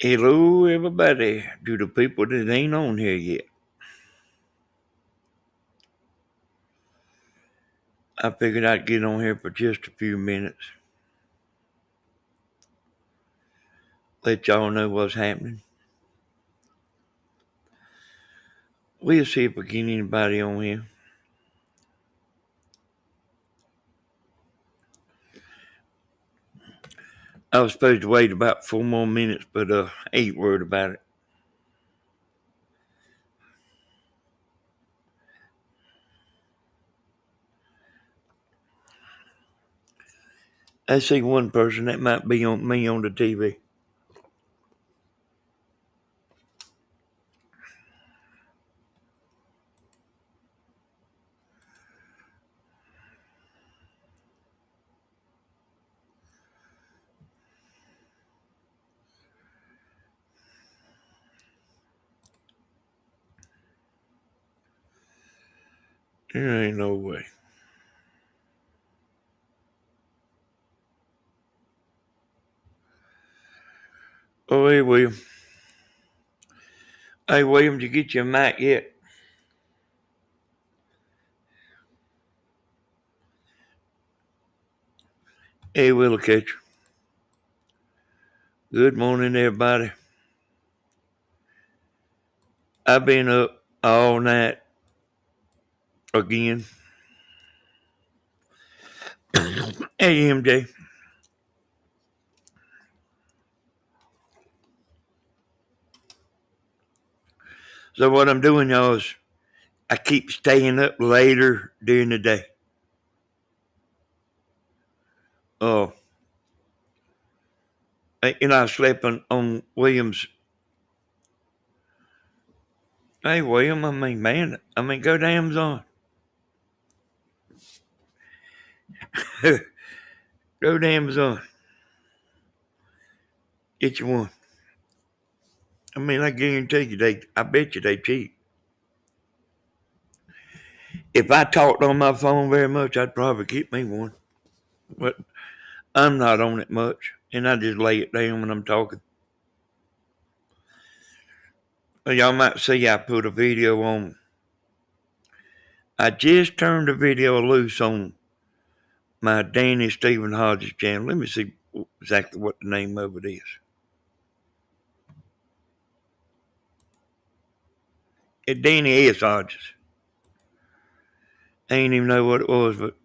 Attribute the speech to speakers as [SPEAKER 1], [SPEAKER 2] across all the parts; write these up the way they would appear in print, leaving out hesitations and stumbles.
[SPEAKER 1] Hello, everybody, to the people that ain't on here yet. I figured I'd get on here for just a few minutes, let y'all know what's happening. We'll see if we get anybody on here. I was supposed to wait about 4 more minutes, but ain't worried about it. I see one person that might be on me on the TV. There ain't no way. Oh, hey, William. Hey, William, did you get your mic yet? Hey, Willow Catcher. Good morning, everybody. I've been up all night again. Hey, MJ. So what I'm doing, y'all, is I keep staying up later during the day. Oh, I slept on William's. Hey, William, go to Amazon. Go to Amazon. Get you one. I guarantee you, I bet you they cheap. If I talked on my phone very much, I'd probably get me one. But I'm not on it much, and I just lay it down when I'm talking. Well, y'all might see I put a video on. I just turned the video loose on my Danny Stephen Hodges channel. Let me see exactly what the name of it is. It's Danny S. Hodges. I ain't even know what it was, but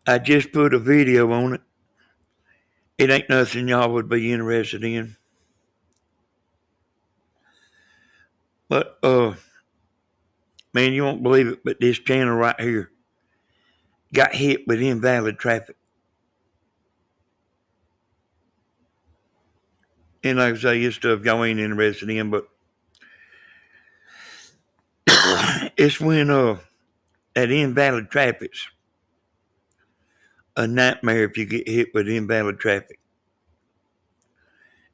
[SPEAKER 1] I just put a video on it. It ain't nothing y'all would be interested in. But, man, you won't believe it, but this channel right here got hit with invalid traffic. And like I say, it's stuff y'all ain't interested in, but it's when, that invalid traffic's a nightmare if you get hit with invalid traffic.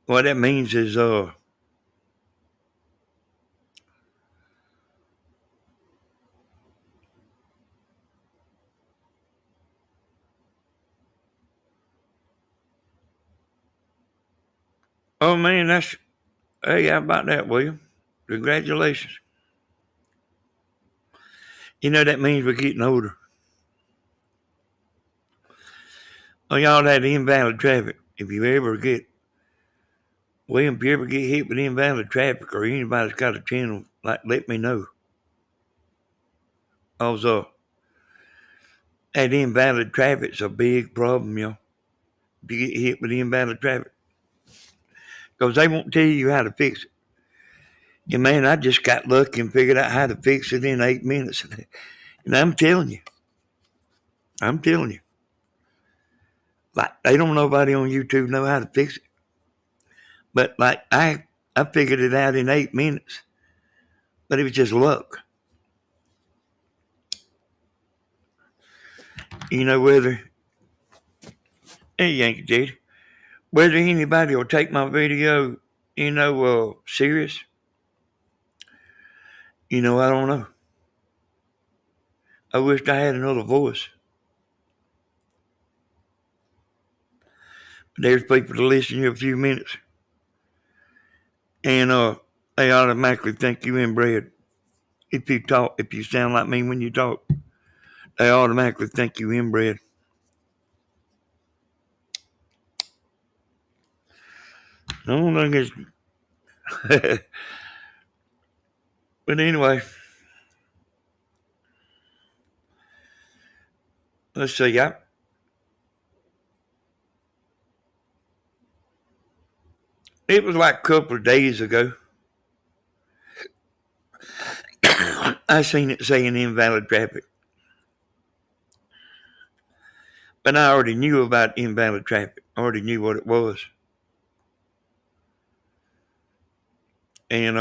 [SPEAKER 1] What that means is, oh man, hey, how about that, William? Congratulations. That means we're getting older. Oh, y'all, that invalid traffic, if you ever get William, if you ever get hit with invalid traffic or anybody's got a channel, let me know. Also, that invalid traffic's a big problem, y'all. If you get hit with invalid traffic. Because they won't tell you how to fix it. And man, I just got lucky and figured out how to fix it in 8 minutes. And I'm telling you. Like, they don't nobody on YouTube know how to fix it. But like I figured it out in 8 minutes. But it was just luck. Whether hey Yankee Daddy, whether anybody will take my video, serious, I don't know. I wished I had another voice. There's people to listen to you a few minutes, and they automatically think you inbred. If you sound like me when you talk, they automatically think you inbred. I don't think it's. But anyway, let's see. It was like a couple of days ago. I seen it saying invalid traffic. But I already knew about invalid traffic. I already knew what it was. And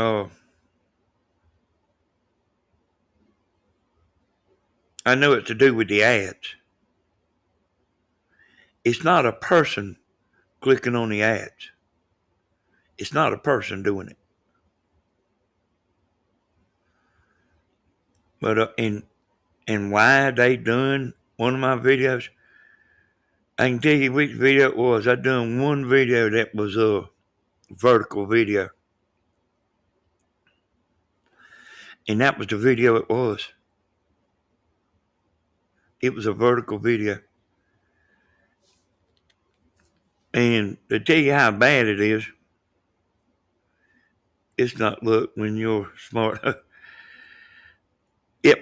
[SPEAKER 1] I know it's to do with the ads. It's not a person clicking on the ads. It's not a person doing it. But and why they done one of my videos, I can tell you which video it was. I done one video that was a vertical video. And that was the video it was. It was a vertical video. And to tell you how bad it is, it's not look when you're smart.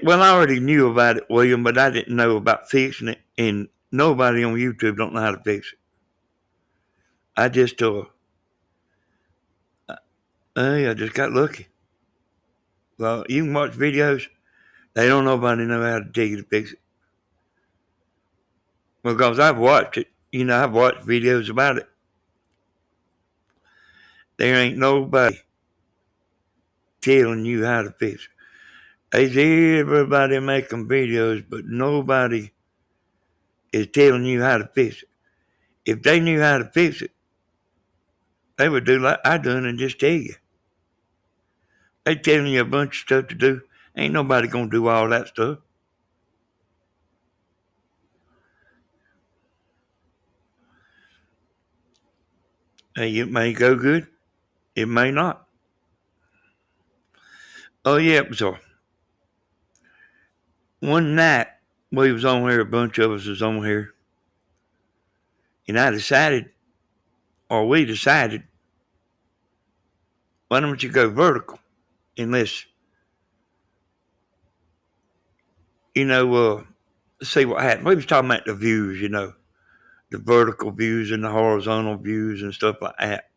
[SPEAKER 1] Well, I already knew about it, William, but I didn't know about fixing it. And nobody on YouTube don't know how to fix it. I just I just got lucky. Well, you can watch videos. They don't nobody know how to tell you to fix it. Because I've watched it. I've watched videos about it. There ain't nobody telling you how to fix it. There's everybody making videos, but nobody is telling you how to fix it. If they knew how to fix it, they would do like I done and just tell you. They telling you a bunch of stuff to do. Ain't nobody gonna do all that stuff. Hey, it may go good. It may not. Oh yeah, it was one night we was on here, a bunch of us was on here, and we decided, why don't you go vertical? Unless, see what happened. We was talking about the views, the vertical views and the horizontal views and stuff like that.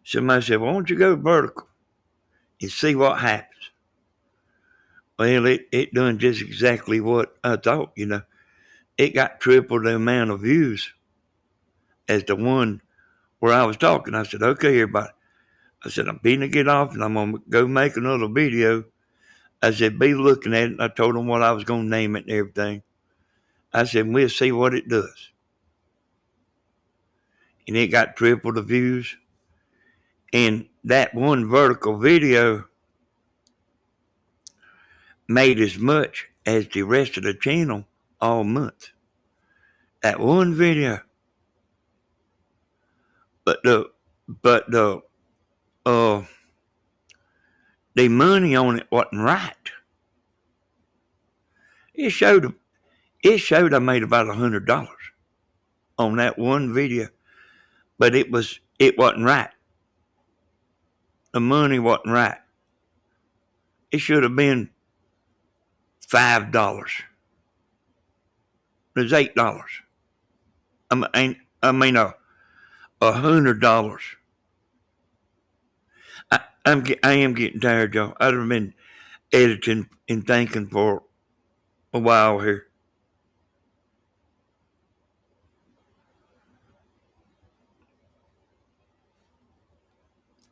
[SPEAKER 1] Somebody said, why don't you go vertical and see what happens? Well, it done just exactly what I thought, It got triple the amount of views as the one where I was talking. I said, okay, everybody. I said, I'm beginning to get off and I'm going to go make another video. I said, be looking at it. And I told them what I was going to name it and everything. I said, we'll see what it does. And it got triple the views. And that one vertical video made as much as the rest of the channel all month. That one video. But the money on it wasn't right. It showed I made about $100 on that one video, but it wasn't right. The money wasn't right. It should have been $5. It was $8. $100. I am getting tired, y'all. I've been editing and thinking for a while here.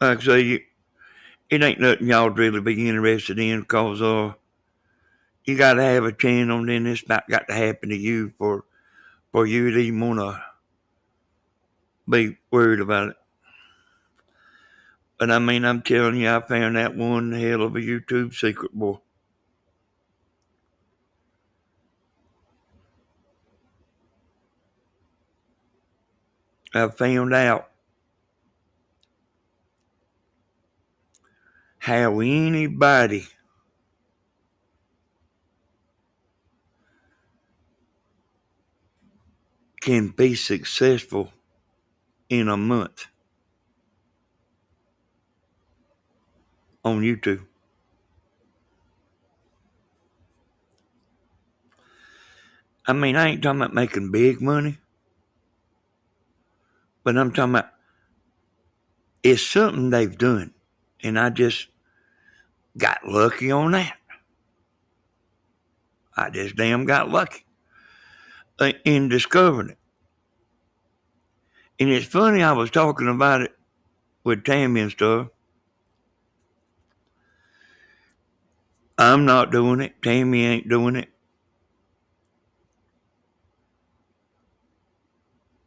[SPEAKER 1] Like I say, it ain't nothing y'all really be interested in because you got to have a channel, and then it's not got to happen to you for you to even want to be worried about it. But I mean, I'm telling you, I found that one hell of a YouTube secret, boy. I found out how anybody can be successful in a month on YouTube. I mean, I ain't talking about making big money, but I'm talking about it's something they've done. And I just got lucky on that. I just damn got lucky in discovering it. And it's funny, I was talking about it with Tammy and stuff. I'm not doing it. Tammy ain't doing it.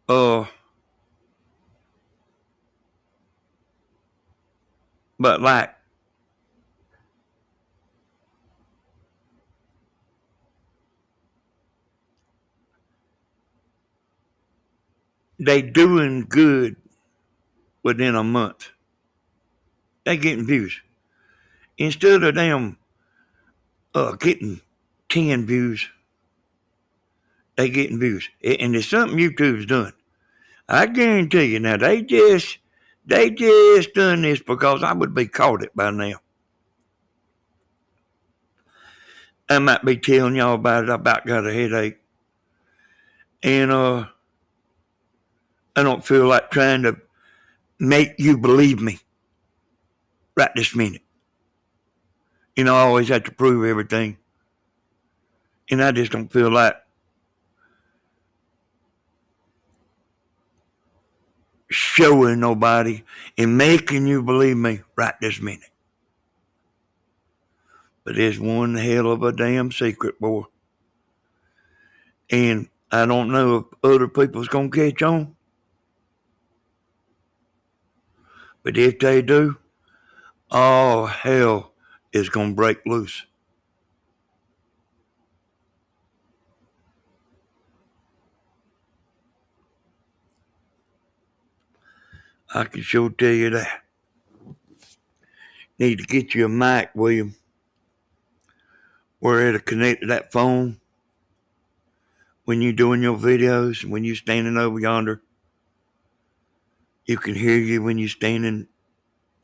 [SPEAKER 1] Uh, but like, they doing good within a month. They getting views. Instead of them getting 10 views, they getting views. And it's something YouTube's done. I guarantee you now, they just done this because I would be caught it by now. I might be telling y'all about it. I about got a headache. And I don't feel like trying to make you believe me right this minute. I always have to prove everything. And I just don't feel like showing nobody and making you believe me right this minute. But it's one hell of a damn secret, boy. And I don't know if other people's gonna catch on. But if they do, all hell is gonna break loose. I can sure tell you that. Need to get you a mic, William, where it'll connect to that phone when you're doing your videos, when you're standing over yonder. You can hear you when you're standing.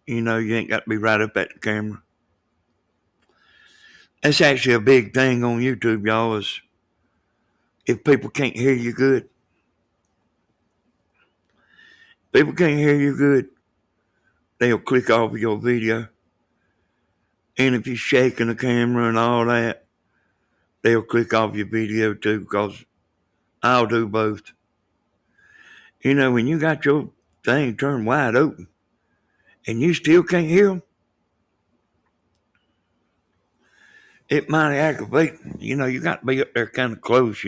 [SPEAKER 1] You ain't got to be right up at the camera. That's actually a big thing on YouTube, y'all, is if people can't hear you good. People can't hear you good, they'll click off of your video. And if you're shaking the camera and all that, they'll click off your video too, because I'll do both. When you got your thing turned wide open and you still can't hear them, it might aggravate. You got to be up there kind of close,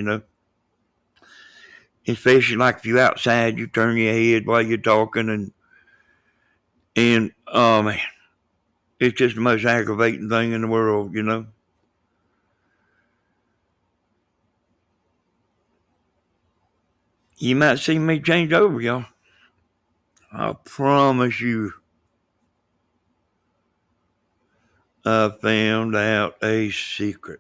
[SPEAKER 1] Especially like if you're outside, you turn your head while you're talking and oh man, it's just the most aggravating thing in the world, You might see me change over, y'all. I promise you. I found out a secret.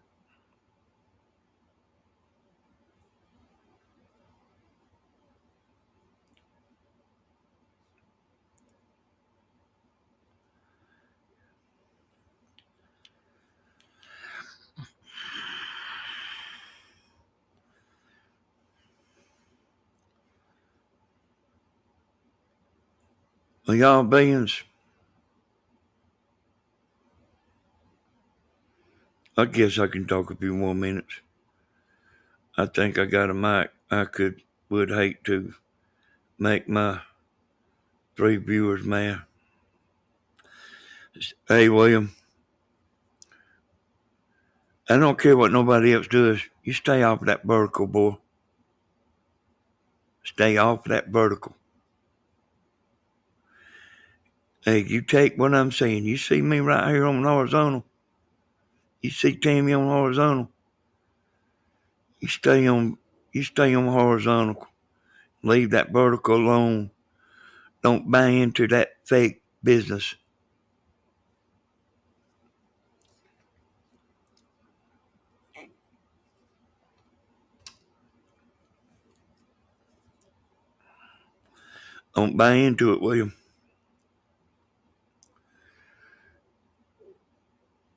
[SPEAKER 1] Well, y'all beings, I guess I can talk a few more minutes. I think I got a mic. I would hate to make my 3 viewers mad. Hey, William, I don't care what nobody else does. You stay off of that vertical, boy. Stay off of that vertical. Hey, you take what I'm saying. You see me right here on horizontal. You see Tammy on horizontal. You stay on horizontal. Leave that vertical alone. Don't buy into that fake business. Don't buy into it, William.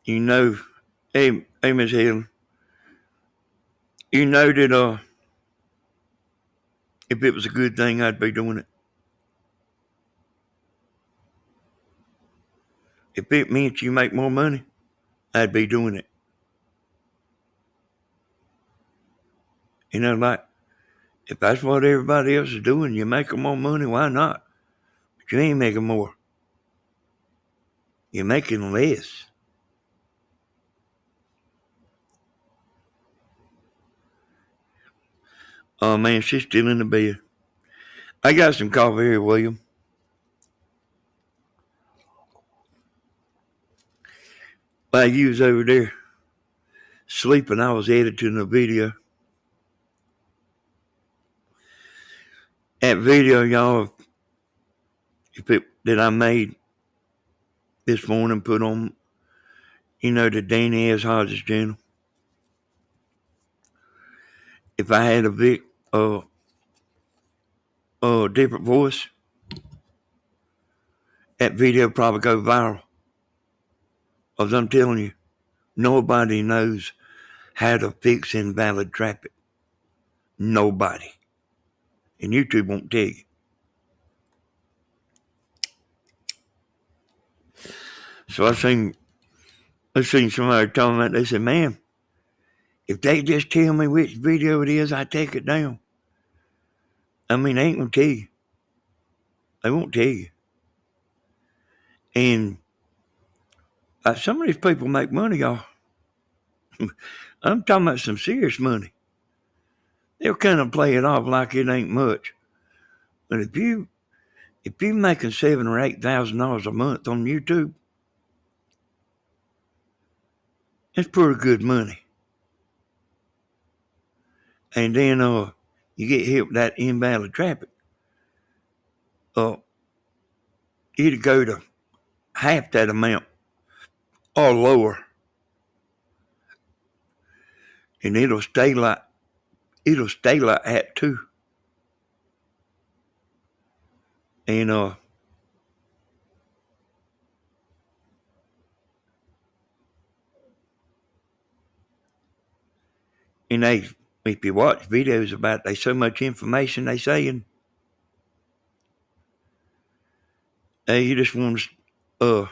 [SPEAKER 1] You know, hey, Miss Helen, you know that if it was a good thing, I'd be doing it. If it meant you make more money, I'd be doing it. You know, like, if that's what everybody else is doing, you're making more money, why not? But you ain't making more. You're making less. Oh, man, she's still in the bed. I got some coffee here, William. While you was over there sleeping, I was editing a video. That video, y'all, that I made this morning, put on, the Danny S. Hodges channel. If I had a different voice, that video probably go viral. Because I'm telling you, nobody knows how to fix invalid traffic. Nobody. And YouTube won't tell you. So I seen somebody telling me that. They said, man, if they just tell me which video it is, I take it down. I mean, they ain't going to tell you. They won't tell you. And some of these people make money, y'all. I'm talking about some serious money. They'll kind of play it off like it ain't much. But if you're making $7,000 or $8,000 a month on YouTube, it's pretty good money. And then you get hit with that invalid traffic. It'll go to half that amount or lower. And it'll stay like that too. And if you watch videos about there's so much information they saying, you just want to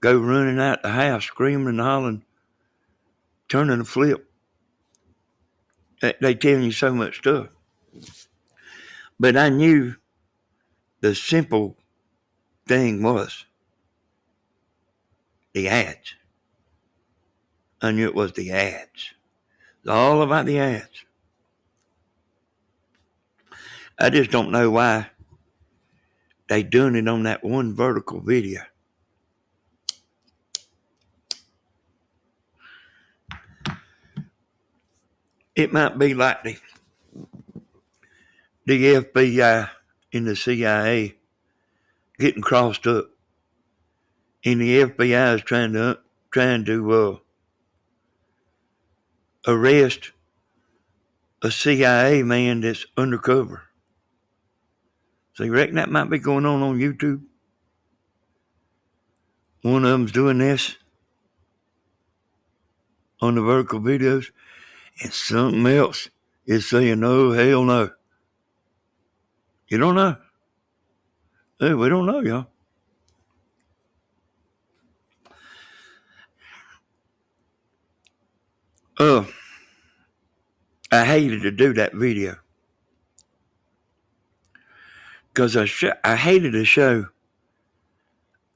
[SPEAKER 1] go running out the house, screaming and hollering, turning a flip. They telling you so much stuff. But I knew the simple thing was the ads. I knew it was the ads. It's all about the ads. I just don't know why they done it on that one vertical video. It might be like the FBI and the CIA getting crossed up, and the FBI is trying to arrest a CIA man that's undercover. So you reckon that might be going on YouTube? One of them's doing this on the vertical videos, and something else is saying, "No, hell no." You don't know. Hey, we don't know, y'all. I hated to do that video because I hated to show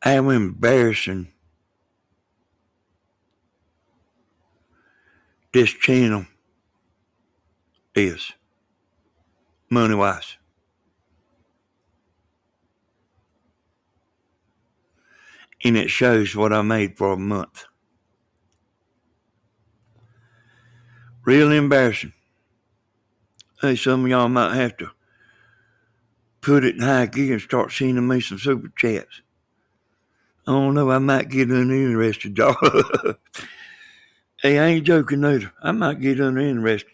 [SPEAKER 1] how embarrassing this channel is, money-wise. And it shows what I made for a month. Really embarrassing. Hey, some of y'all might have to put it in high gear and start sending me some super chats. I don't know, I might get uninterested, y'all. Hey, I ain't joking neither. I might get uninterested.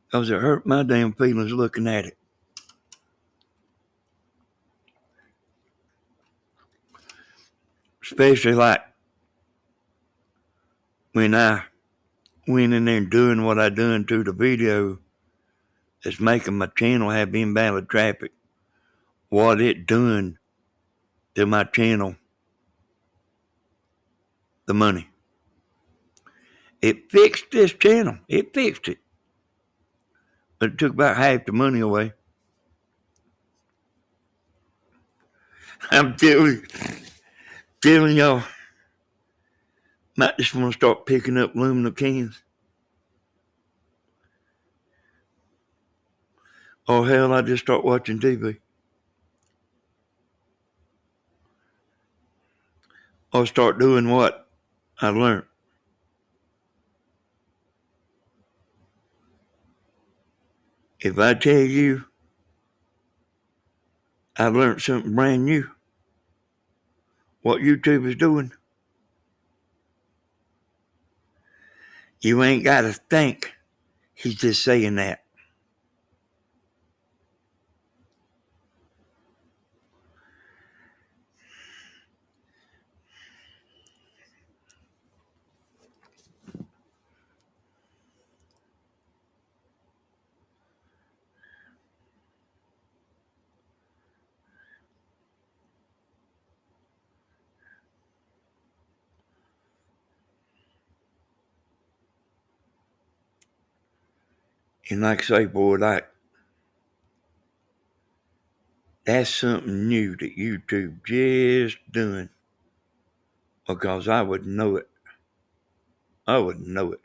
[SPEAKER 1] Because it hurt my damn feelings looking at it. Especially like when I went in there and doing what I done to the video that's making my channel have invalid traffic. What it done to my channel, the money. It fixed this channel. It fixed it. But it took about half the money away. I'm telling y'all, might just want to start picking up aluminum cans. Or hell, I just start watching TV. Or start doing what I learned. If I tell you I learned something brand new, what YouTube is doing, you ain't got to think he's just saying that. And like I say, boy, that's something new that YouTube just done. Because I would know it. I would know it.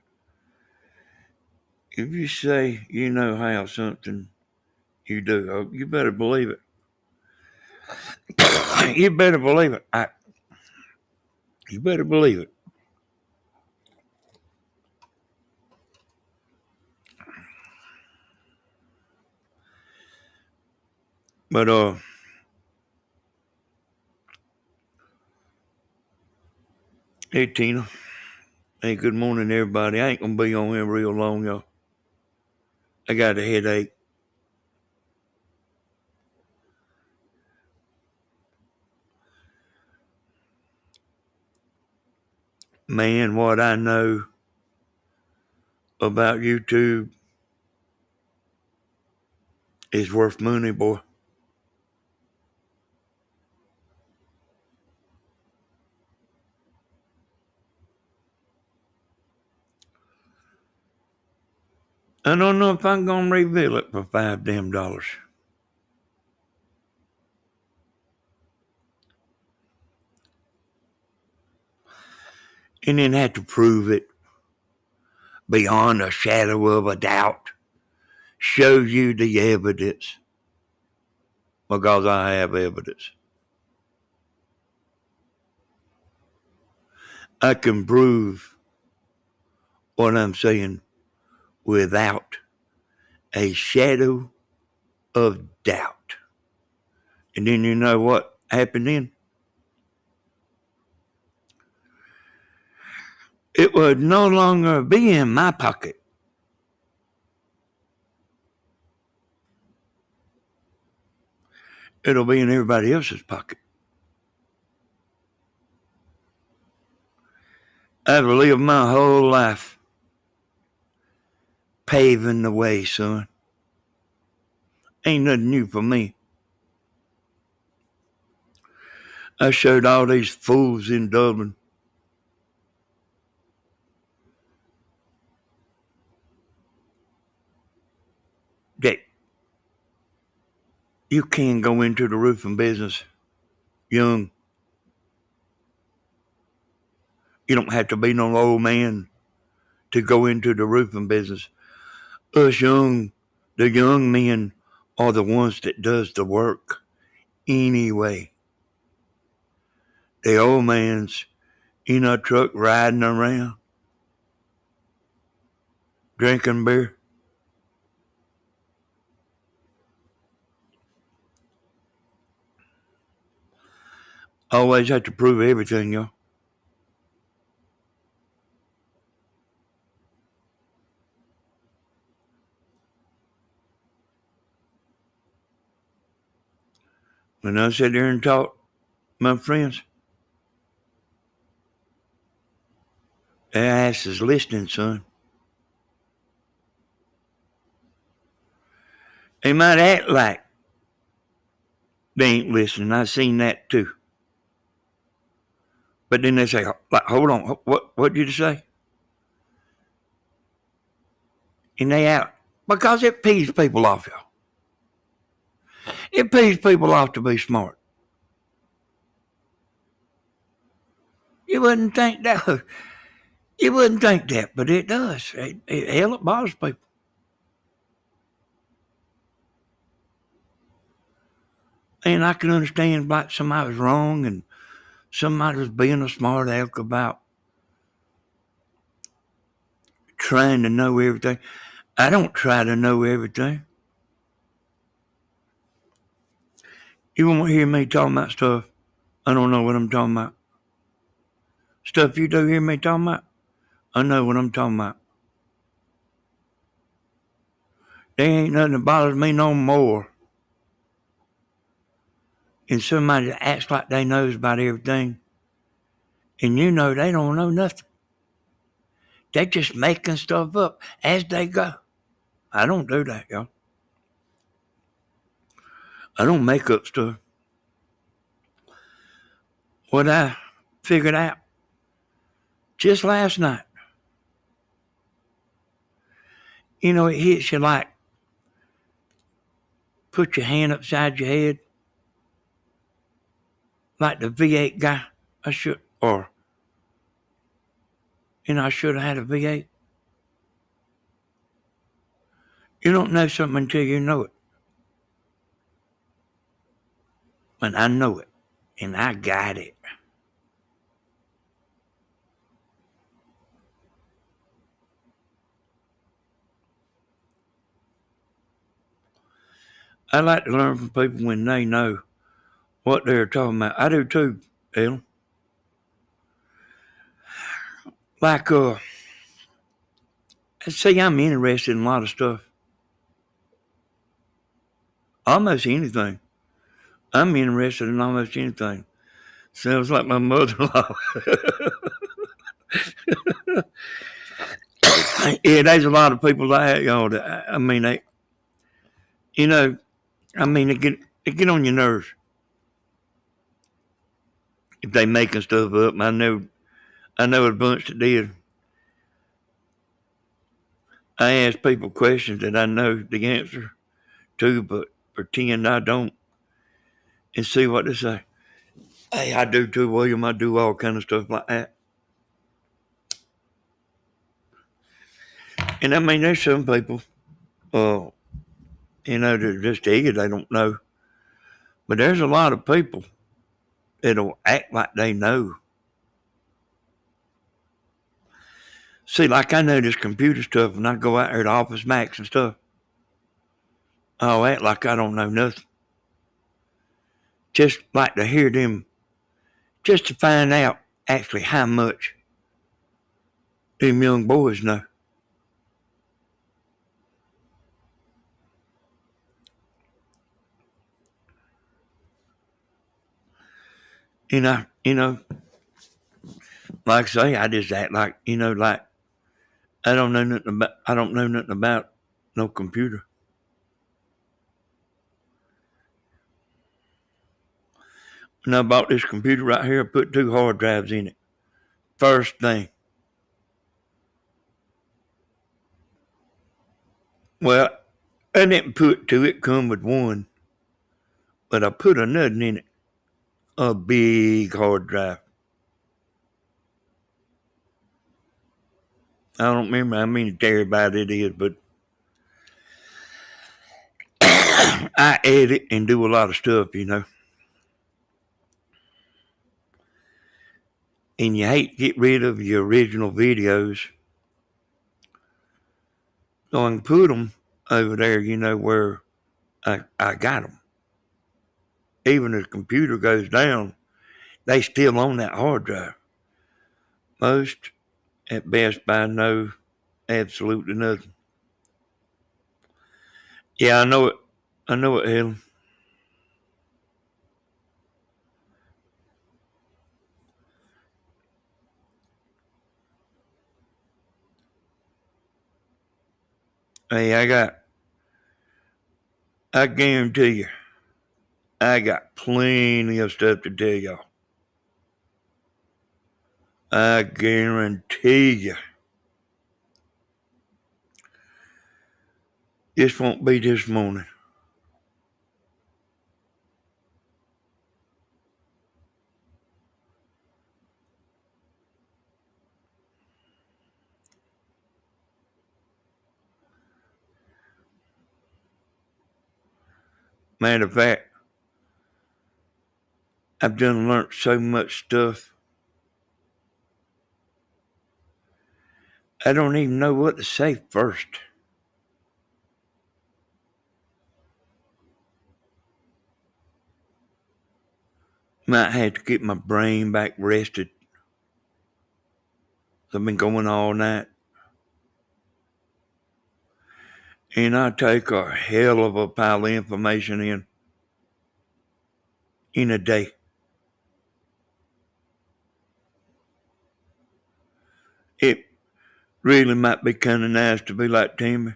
[SPEAKER 1] If you say you know how something, you do. Oh, you better believe it. You better believe it. You better believe it. But hey Tina. Hey, good morning everybody. I ain't gonna be on here real long, y'all. I got a headache. Man, what I know about YouTube is worth money, boy. I don't know if I'm gonna reveal it for $5 damn. And then have to prove it beyond a shadow of a doubt. Show you the evidence. Because I have evidence. I can prove what I'm saying without a shadow of doubt. And then you know what happened then? It would no longer be in my pocket. It'll be in everybody else's pocket. I've lived my whole life paving the way, son. Ain't nothing new for me. I showed all these fools in Dublin that you can go into the roofing business young. You don't have to be no old man to go into the roofing business. Us the young men are the ones that does the work anyway. The old man's in a truck riding around, drinking beer. Always have to prove everything, y'all. When I sit there and talk, my friends, their ass is listening, son. They might act like they ain't listening. I've seen that too. But then they say, like, hold on, what did you say? And they out. Because it pees people off, y'all. It pees people off to be smart. You wouldn't think that. You wouldn't think that, but it does. Hell, it bothers people. And I can understand like somebody was wrong and somebody was being a smart aleck about trying to know everything. I don't try to know everything. You won't hear me talking about stuff I don't know what I'm talking about. Stuff you do hear me talking about, I know what I'm talking about. There ain't nothing that bothers me no more than somebody that acts like they knows about everything, and you know they don't know nothing. They're just making stuff up as they go. I don't do that, y'all. I don't make up stuff. What I figured out just last night, you know, it hits you like put your hand upside your head, like the V8 guy. I should have had a V8. You don't know something until you know it. And I know it. And I got it. I like to learn from people when they know what they're talking about. I do too, Ellen. Like, see, I'm interested in a lot of stuff. Almost anything. I'm interested in almost anything. Sounds like my mother-in-law. Yeah, there's a lot of people that, I mean, you know, they get on your nerves if they making stuff up. I know a bunch that did. I ask people questions that I know the answer to, but pretend I don't, and see what they say. Hey, I do too, William. I do all kind of stuff like that. And I mean, there's some people, uh, they're just ignorant. They don't know. But there's a lot of people that'll act like they know. See, like I know this computer stuff, and I go out there to Office Max and stuff. I'll act like I don't know nothing. Just like to hear them, just to find out actually how much them young boys know. Like I say, I just act like, like I don't know nothing about no computer. When I bought this computer right here, I put 2 hard drives in it. First thing. Well, I didn't put 2, it come with 1. But I put another in it. A big hard drive. I don't remember how many terabytes it is, but I edit and do a lot of stuff, And you hate to get rid of your original videos. So I can put them over there, where I got them. Even if the computer goes down, They still on that hard drive. Most at Best Buy know absolutely nothing. Yeah, I know it. I know it, Helen. Hey, I guarantee you, I got plenty of stuff to tell y'all. I guarantee you, this won't be this morning. Matter of fact, I've done learned so much stuff. I don't even know what to say first. Might have to get my brain back rested. I've been going all night. And I take a hell of a pile of information in a day. It really might be kind of nice to be like Timmy.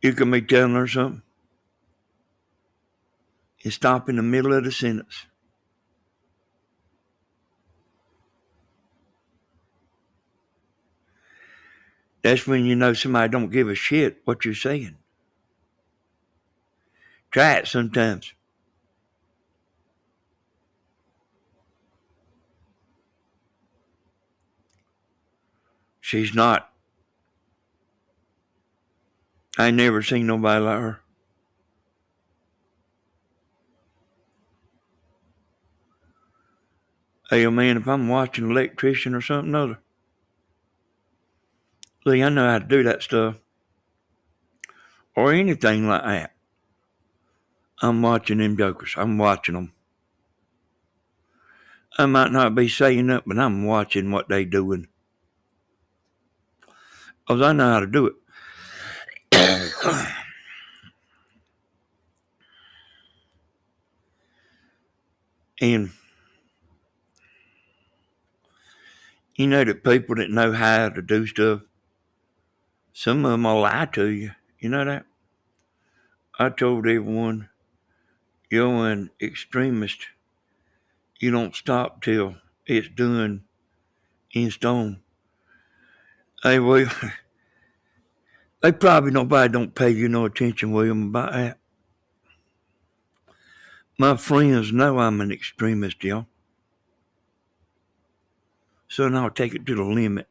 [SPEAKER 1] You can be telling her something and stop in the middle of the sentence. That's when you know somebody don't give a shit what you're saying. Try it sometimes. She's not. I ain't never seen nobody like her. Hey, man, if I'm watching an electrician or something other, see, I know how to do that stuff. Or anything like that. I'm watching them jokers. I'm watching them. I might not be saying that, but I'm watching what they doing. Because I know how to do it. And you know the people that know how to do stuff, some of them will lie to you. You know that? I told everyone, you're an extremist. You don't stop till it's done in stone. Hey, well, they probably nobody don't pay you no attention, William, about that. My friends know I'm an extremist, y'all. So now I'll take it to the limit.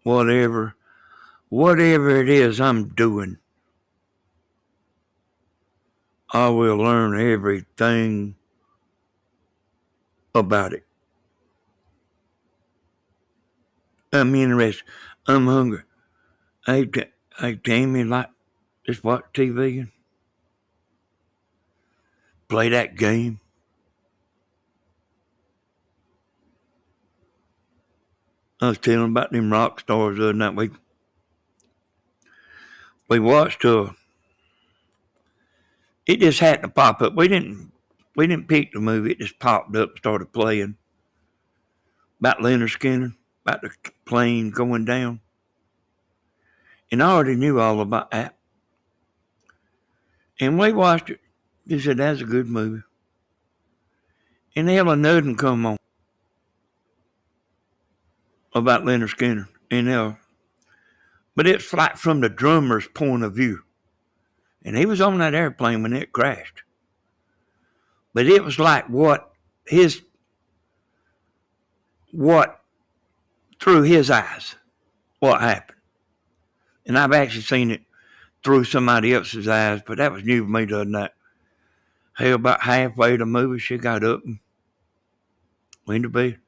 [SPEAKER 1] Whatever it is I'm doing, I will learn everything about it. I'm interested. I'm hungry. Hey, Tammy, like, just watch TV and play that game. I was telling about them rock stars the other night. We watched it just happened to pop up. We didn't pick the movie. It just popped up and started playing about Leonard Skinner, about the plane going down. And I already knew all about that. And we watched it. He said, that's a good movie. And hell, another one come on about Leonard Skinner. But it's like from the drummer's point of view. And he was on that airplane when it crashed. But it was like what through his eyes, what happened. And I've actually seen it through somebody else's eyes, but that was new for me the other night. Hell, about halfway the movie, she got up and went to bed.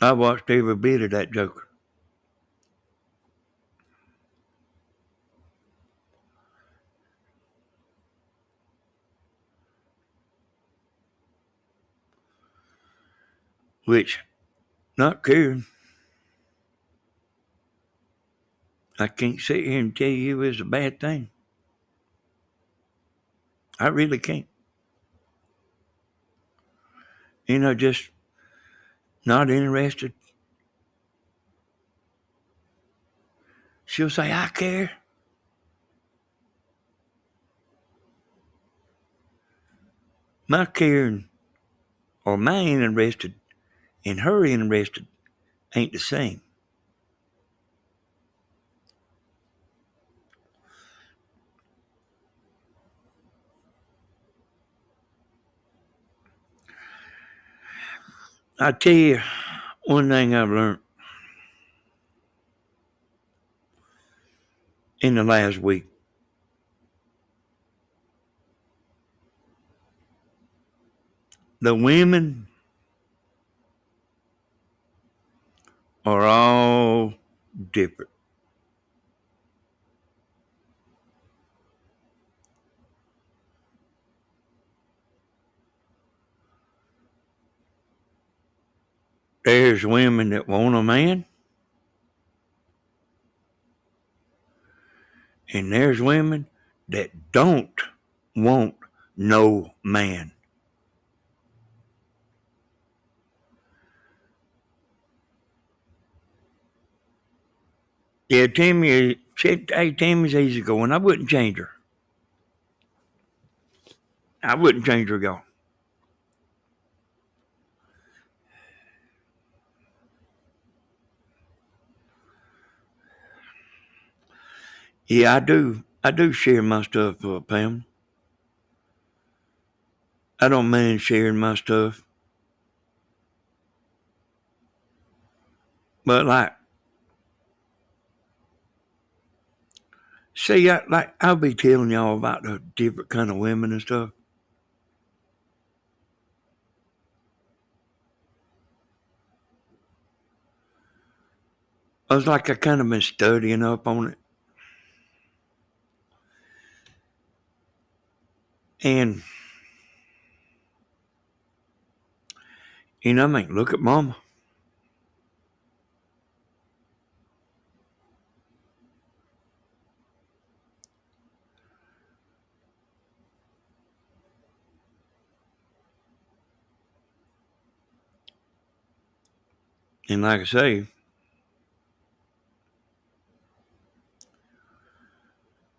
[SPEAKER 1] I watched every bit of that Joker. which, not caring, I can't sit here and tell you it was a bad thing. I really can't. Just not interested. She'll say, I care. My caring or my interested and her interested ain't the same. I tell you one thing I've learned in the last week. The women are all different. There's women that want a man, and there's women that don't want no man. Yeah, Tammy's easy going. I wouldn't change her. I wouldn't change her, y'all. Yeah, I do. I do share my stuff, Pam. I don't mind sharing my stuff. But see, I'll be telling y'all about the different kind of women and stuff. I kind of been studying up on it. And, look at mama. And like I say,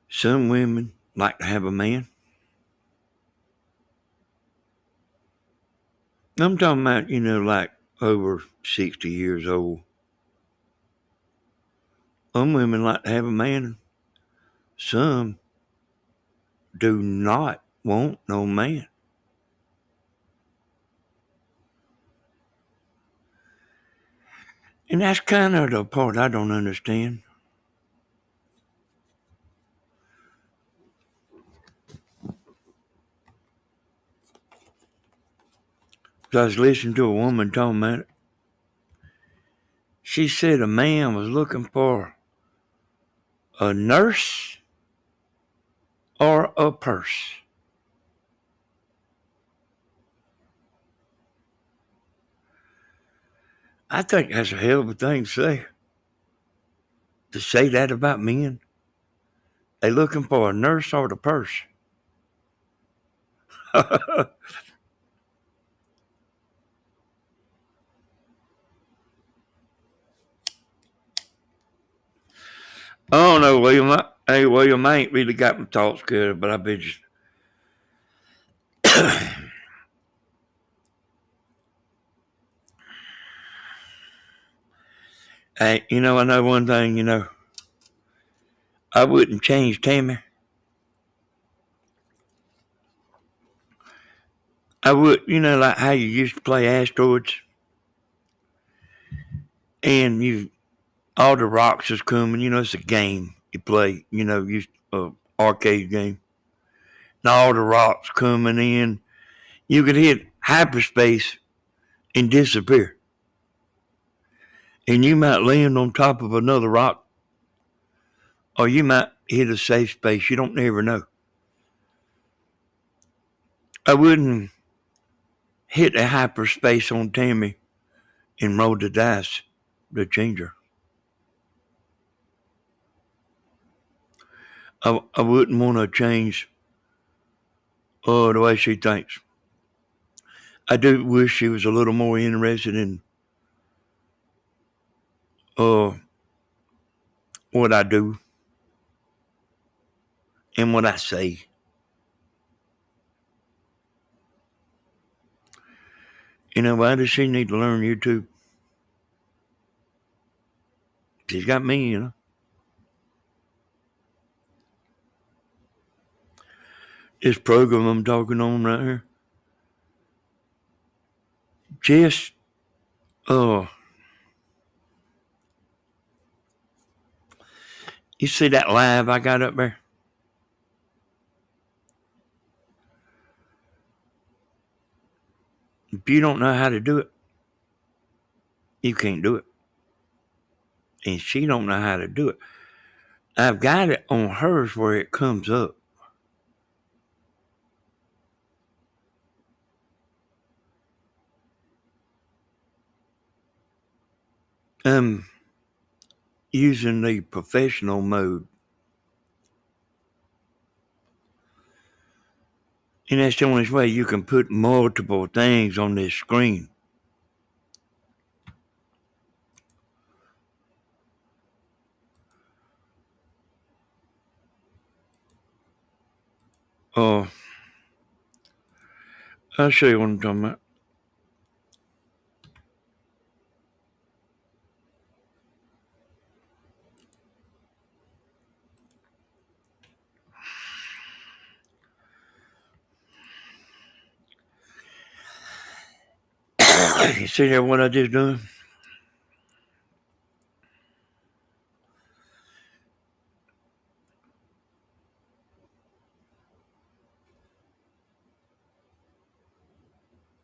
[SPEAKER 1] some women like to have a man. I'm talking about, like over 60 years old. Some women like to have a man. Some do not want no man. And that's kind of the part I don't understand. So I was listening to a woman talking about it. She said a man was looking for a nurse or a purse. I think that's a hell of a thing to say. To say that about men. They looking for a nurse or the purse. I don't know, William. Hey, William, I ain't really got my thoughts good, but I bet you. Hey, I know one thing, I wouldn't change Tammy. I would, like how you used to play asteroids, and all the rocks is coming. It's a game you play. Arcade game. And all the rocks coming in. You could hit hyperspace and disappear, and you might land on top of another rock, or you might hit a safe space. You don't never know. I wouldn't hit a hyperspace on Tammy and roll the dice to change her. I wouldn't want to change the way she thinks. I do wish she was a little more interested in uh, what I do and what I say. Why does she need to learn YouTube? She's got me. This program I'm talking on right here. Just, you see that live I got up there? If you don't know how to do it, you can't do it. And she don't know how to do it. I've got it on hers where it comes up. I'm using the professional mode. And that's the only way you can put multiple things on this screen. Oh, I'll show you what I'm talking about. You see there what I just done?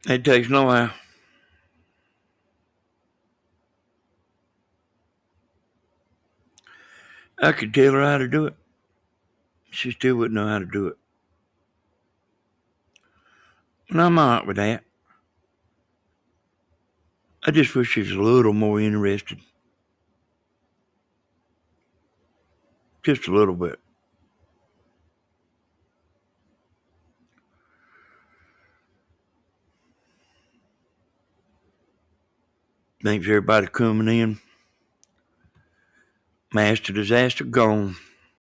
[SPEAKER 1] It takes no while. I could tell her how to do it. She still wouldn't know how to do it. And I'm all right with that. I just wish she was a little more interested. Just a little bit. Thanks everybody coming in. Master Disaster gone.